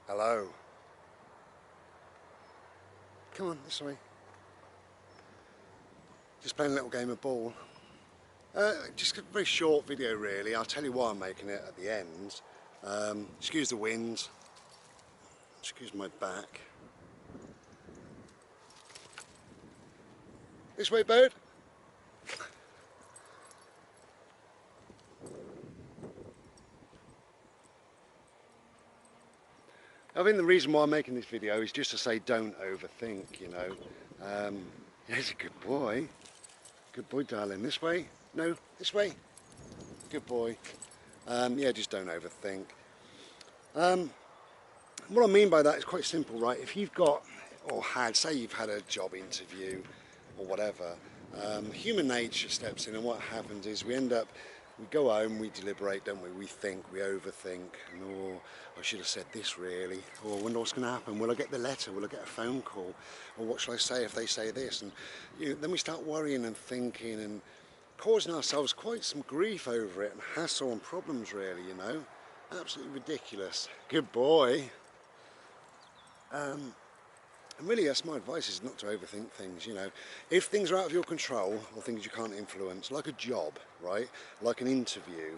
Hello. Come on, this way. Just playing a little game of ball. Just a very short video really. I'll tell you why I'm making it at the end. Excuse the wind. Excuse my back. This way, bird. I think the reason why I'm making this video is just to say don't overthink, you know. He's a good boy. Good boy, darling. This way? No, this way. Good boy. Yeah, just don't overthink. What I mean by that is quite simple, right? If you've got, or had, say you've had a job interview or whatever, human nature steps in, and what happens is we go home, we deliberate, don't we? We think, we overthink, and oh, I should have said this really, or I wonder what's going to happen. Will I get the letter? Will I get a phone call? Or what shall I say if they say this? And then we start worrying and thinking and causing ourselves quite some grief over it and hassle and problems really, you know. Absolutely ridiculous. Good boy. And really, that's my advice, is not to overthink things, you know. If things are out of your control, or things you can't influence, like a job, right, like an interview,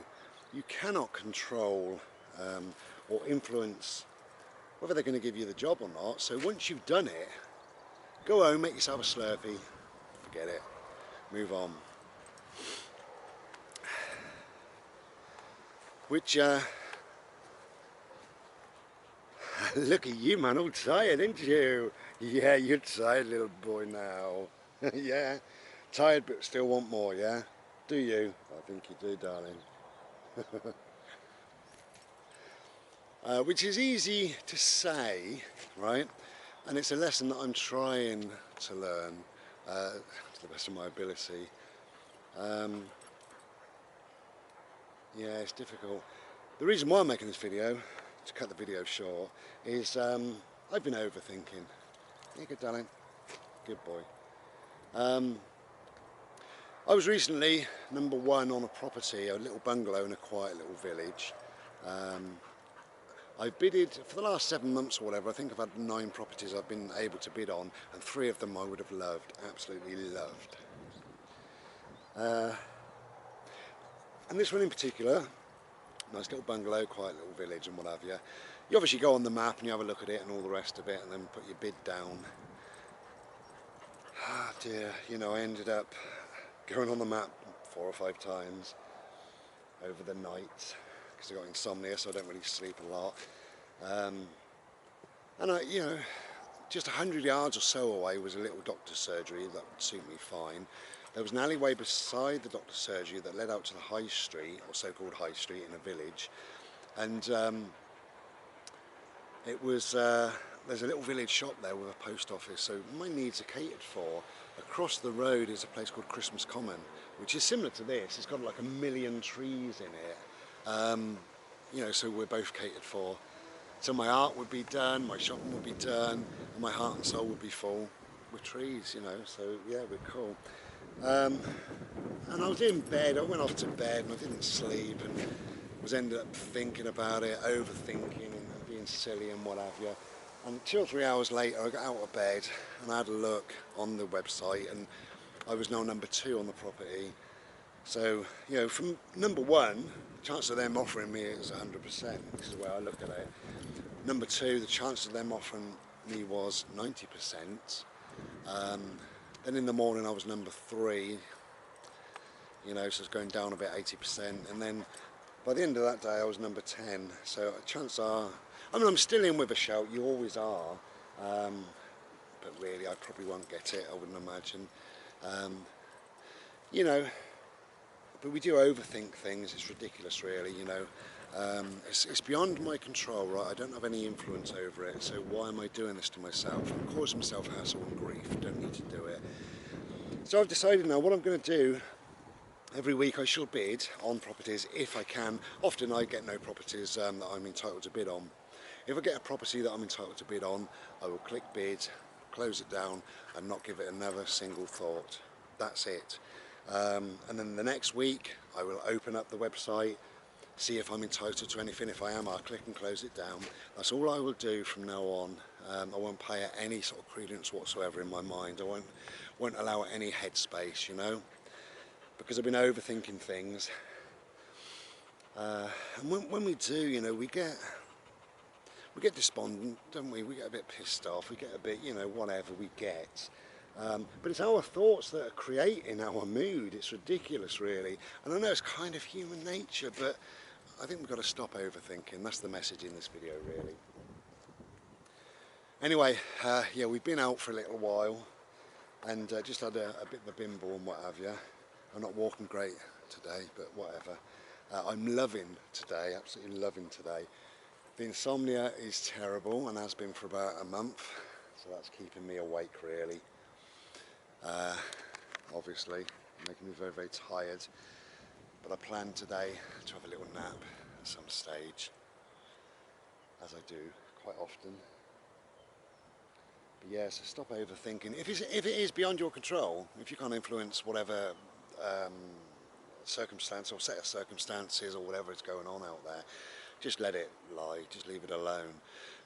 you cannot control or influence whether they're going to give you the job or not. So once you've done it, go home, make yourself a Slurpee, forget it, move on. Which, look at you, man, all tired, aren't you? Yeah, you're tired, little boy, now. Yeah, tired but still want more, yeah? Do you? I think you do, darling. Which is easy to say, right? And it's a lesson that I'm trying to learn to the best of my ability. Yeah, it's difficult. The reason why I'm making this video, to cut the video short, is I've been overthinking. Yeah, good, darling. Good boy. I was recently #1 on a property, a little bungalow in a quiet little village. I bidded for the last 7 months or whatever. I think I've had 9 properties I've been able to bid on, and 3 of them I would have loved, absolutely loved. And this one in particular, nice little bungalow, quiet little village and what have you. You obviously go on the map and you have a look at it and all the rest of it, and then put your bid down. Ah dear, you know, I ended up going on the map 4 or 5 times over the night because I got insomnia, so I don't really sleep a lot. And I, you know, just 100 yards or so away was a little doctor's surgery that would suit me fine. There was an alleyway beside the doctor's surgery that led out to the high street, or so-called high street, in a village. And it was, there's a little village shop there with a post office, so my needs are catered for. Across the road is a place called Christmas Common, which is similar to this. It's got like 1 million trees in it. You know, so we're both catered for. So my art would be done, my shopping would be done, and my heart and soul would be full with trees, you know, so yeah, we're cool. And I was in bed, I went off to bed and I didn't sleep, and ended up thinking about it, overthinking and being silly and what have you. And 2 or 3 hours later I got out of bed and I had a look on the website, and I was now #2 on the property. So, you know, from #1, the chance of them offering me is 100%. This is the way I look at it. #2, the chance of them offering me was 90%. Then in the morning I was #3, you know, so it's going down a bit, 80%. And then by the end of that day I was #10. So chances are, I mean, I'm still in with a shout, you always are. But really I probably won't get it, I wouldn't imagine. You know, but we do overthink things. It's ridiculous really, you know. It's beyond my control, right? I don't have any influence over it, so why am I doing this to myself? I'm causing myself hassle and grief. Don't need to do it. So I've decided now what I'm going to do. Every week I shall bid on properties if I can. Often I get no properties that I'm entitled to bid on. If I get a property that I'm entitled to bid on, I will click bid, close it down and not give it another single thought. That's it. And then the next week I will open up the website, see if I'm entitled to anything. If I am, I'll click and close it down. That's all I will do from now on. I won't pay it any sort of credence whatsoever in my mind. I won't allow it any headspace, you know, because I've been overthinking things. And when we do, you know, we get despondent, don't we? We get a bit pissed off. We get a bit, you know, whatever we get. But it's our thoughts that are creating our mood. It's ridiculous, really. And I know it's kind of human nature, but I think we've got to stop overthinking. That's the message in this video, really. Anyway, yeah, we've been out for a little while and just had a bit of a bimble and what have you. I'm not walking great today, but whatever. I'm loving today, absolutely loving today. The insomnia is terrible and has been for about a month, so that's keeping me awake, really. Obviously, making me very, very tired. But I plan today to have a little nap at some stage, as I do quite often. But yeah, so stop overthinking. If it is beyond your control, if you can't influence whatever circumstance or set of circumstances or whatever is going on out there, just let it lie, just leave it alone,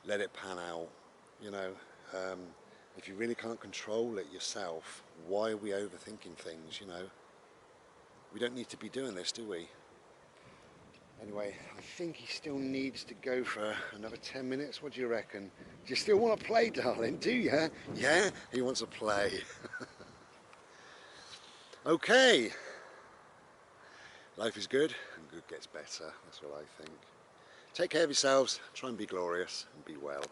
let it pan out, you know. If you really can't control it yourself, why are we overthinking things, you know? We don't need to be doing this, do we? Anyway, I think he still needs to go for another 10 minutes. What do you reckon? Do you still want to play, darling? Do you? Yeah? He wants to play. Okay. Life is good and good gets better. That's what I think. Take care of yourselves. Try and be glorious and be well.